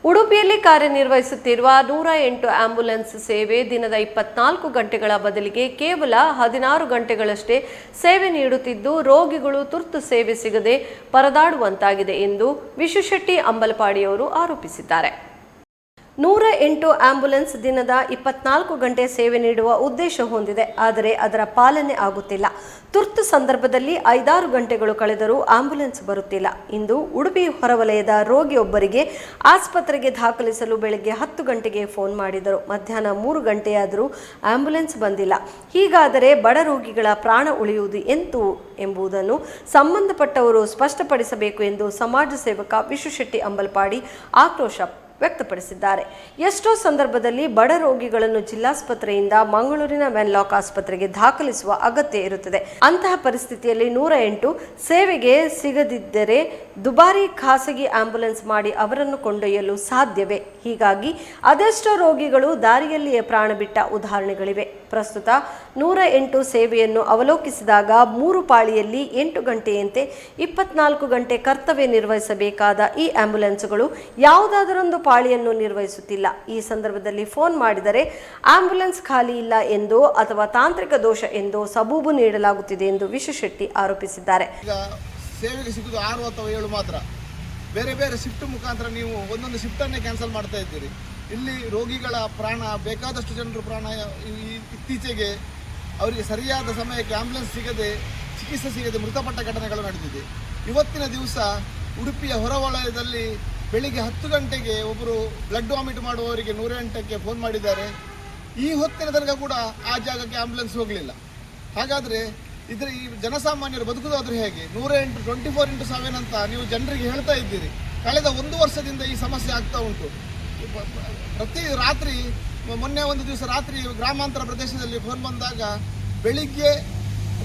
ಉಡುಪಿಯಲ್ಲಿ ಕಾರ್ಯನಿರ್ವಹಿಸುತ್ತಿರುವ 108 ಆಂಬ್ಯುಲೆನ್ಸ್ ಸೇವೆ ದಿನದ 24 ಗಂಟೆಗಳ ಬದಲಿಗೆ ಕೇವಲ 16 ಗಂಟೆಗಳಷ್ಟೇ ಸೇವೆ ನೀಡುತ್ತಿದ್ದು ರೋಗಿಗಳು ತುರ್ತು ಸೇವೆ ಸಿಗದೆ ಪರದಾಡುವಂತಾಗಿದೆ ಎಂದು ವಿಶ್ವಶೆಟ್ಟಿ ಅಂಬಲಪಾಡಿಯವರು ಆರೋಪಿಸಿದ್ದಾರೆ. 108 ಆಂಬ್ಯುಲೆನ್ಸ್ ದಿನದ 24 ಗಂಟೆ ಸೇವೆ ನೀಡುವ ಉದ್ದೇಶ ಹೊಂದಿದೆ. ಆದರೆ ಅದರ ಪಾಲನೆ ಆಗುತ್ತಿಲ್ಲ. ತುರ್ತು ಸಂದರ್ಭದಲ್ಲಿ 5-6 ಗಂಟೆಗಳು ಕಳೆದರೂ ಆಂಬ್ಯುಲೆನ್ಸ್ ಬರುತ್ತಿಲ್ಲ. ಇಂದು ಉಡುಪಿ ಹೊರವಲಯದ ರೋಗಿಯೊಬ್ಬರಿಗೆ ಆಸ್ಪತ್ರೆಗೆ ದಾಖಲಿಸಲು ಬೆಳಗ್ಗೆ 10 ಗಂಟೆಗೆ ಫೋನ್ ಮಾಡಿದರು. ಮಧ್ಯಾಹ್ನ 3 ಗಂಟೆಯಾದರೂ ಆಂಬ್ಯುಲೆನ್ಸ್ ಬಂದಿಲ್ಲ. ಹೀಗಾದರೆ ಬಡ ರೋಗಿಗಳ ಪ್ರಾಣ ಉಳಿಯುವುದು ಎಂಬುದನ್ನು ಸಂಬಂಧಪಟ್ಟವರು ಸ್ಪಷ್ಟಪಡಿಸಬೇಕು ಎಂದು ಸಮಾಜ ಸೇವಕ ವಿಶ್ವಶೆಟ್ಟಿ ಅಂಬಲಪಾಡಿ ಆಕ್ರೋಶ ವ್ಯಕ್ತಪಡಿಸಿದ್ದಾರೆ. ಎಷ್ಟೋ ಸಂದರ್ಭದಲ್ಲಿ ಬಡ ರೋಗಿಗಳನ್ನು ಜಿಲ್ಲಾಸ್ಪತ್ರೆಯಿಂದ ಮಂಗಳೂರಿನ ವೆನ್ಲಾಕ್ ಆಸ್ಪತ್ರೆಗೆ ದಾಖಲಿಸುವ ಅಗತ್ಯ ಇರುತ್ತದೆ. ಅಂತಹ ಪರಿಸ್ಥಿತಿಯಲ್ಲಿ 108 ಸೇವೆಗೆ ಸಿಗದಿದ್ದರೆ ದುಬಾರಿ ಖಾಸಗಿ ಆಂಬ್ಯುಲೆನ್ಸ್ ಮಾಡಿ ಅವರನ್ನು ಕೊಂಡೊಯ್ಯಲು ಸಾಧ್ಯವೇ? ಹೀಗಾಗಿ ಅದೆಷ್ಟೋ ರೋಗಿಗಳು ದಾರಿಯಲ್ಲಿಯೇ ಪ್ರಾಣ ಬಿಟ್ಟ ಉದಾಹರಣೆಗಳಿವೆ. ಪ್ರಸ್ತುತ 108 ಸೇವೆಯನ್ನು ಅವಲೋಕಿಸಿದಾಗ 3 ಪಾಳಿಯಲ್ಲಿ 8 ಗಂಟೆಯಂತೆ 24 ಗಂಟೆ ಕರ್ತವ್ಯ ನಿರ್ವಹಿಸಬೇಕಾದ ಈ ಆಂಬ್ಯುಲೆನ್ಸ್ಗಳು ಯಾವುದಾದರೊಂದು ಪಾಳಿಯನ್ನು ನಿರ್ವಹಿಸುತ್ತಿಲ್ಲ. ಈ ಸಂದರ್ಭದಲ್ಲಿ ಫೋನ್ ಮಾಡಿದರೆ ಆಂಬ್ಯುಲೆನ್ಸ್ ಖಾಲಿ ಇಲ್ಲ ಎಂದೋ ಅಥವಾ ತಾಂತ್ರಿಕ ದೋಷ ಎಂದೋ ಸಬೂಬು ನೀಡಲಾಗುತ್ತಿದೆ ಎಂದು ವಿಶ್ವಶೆಟ್ಟಿ ಆರೋಪಿಸಿದ್ದಾರೆ. ಈಗ ಸೇವೆಗೆ ಸಿಗುವುದು 6 ಅಥವಾ 7 ಮಾತ್ರ. ಬೇರೆ ಬೇರೆ ಶಿಫ್ಟ್ ಮುಖಾಂತರ ನೀವು ಒಂದೊಂದು ಶಿಫ್ಟನ್ನೇ ಕ್ಯಾನ್ಸಲ್ ಮಾಡ್ತಾ ಇದ್ದೀರಿ. ಇಲ್ಲಿ ರೋಗಿಗಳ ಪ್ರಾಣ, ಬೇಕಾದಷ್ಟು ಜನರು ಪ್ರಾಣ ಇತ್ತೀಚೆಗೆ ಅವರಿಗೆ ಸರಿಯಾದ ಸಮಯಕ್ಕೆ ಆಂಬ್ಯುಲೆನ್ಸ್ ಸಿಗದೆ, ಚಿಕಿತ್ಸೆ ಸಿಗದೆ ಮೃತಪಟ್ಟ ಘಟನೆಗಳು ನಡೆದಿದೆ. ಇವತ್ತಿನ ದಿವಸ ಉಡುಪಿಯ ಹೊರವಲಯದಲ್ಲಿ ಬೆಳಿಗ್ಗೆ 10 ಗಂಟೆಗೆ ಒಬ್ಬರು ಬ್ಲಡ್ ವಾಮಿಟ್ ಮಾಡುವವರಿಗೆ 108ಕ್ಕೆ ಫೋನ್ ಮಾಡಿದ್ದಾರೆ. ಈ ಹೊತ್ತಿನ ತನಕ ಕೂಡ ಆ ಜಾಗಕ್ಕೆ ಆಂಬ್ಯುಲೆನ್ಸ್ ಹೋಗಲಿಲ್ಲ. ಹಾಗಾದರೆ ಈ ಜನಸಾಮಾನ್ಯರು ಬದುಕುವುದಾದ್ರೂ ಹೇಗೆ? 108 24x7 ಅಂತ ನೀವು ಜನರಿಗೆ ಹೇಳ್ತಾ ಇದ್ದೀರಿ. ಕಳೆದ 1 ವರ್ಷದಿಂದ ಈ ಸಮಸ್ಯೆ ಆಗ್ತಾ ಉಂಟು. ಪ್ರತಿ ರಾತ್ರಿ, ಮೊನ್ನೆ ಒಂದು ದಿವಸ ರಾತ್ರಿ ಗ್ರಾಮಾಂತರ ಪ್ರದೇಶದಲ್ಲಿ ಫೋನ್ ಬಂದಾಗ ಬೆಳಿಗ್ಗೆ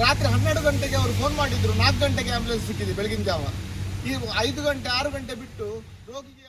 ರಾತ್ರಿ 12 ಗಂಟೆಗೆ ಅವರು ಫೋನ್ ಮಾಡಿದ್ರು, 4 ಗಂಟೆಗೆ ಆಂಬ್ಯುಲೆನ್ಸ್ ಸಿಕ್ಕಿದೆ ಬೆಳಗಿನ ಜಾವ. ಈ 5 ಗಂಟೆ 6 ಗಂಟೆ ಬಿಟ್ಟು ರೋಗಿಗೆ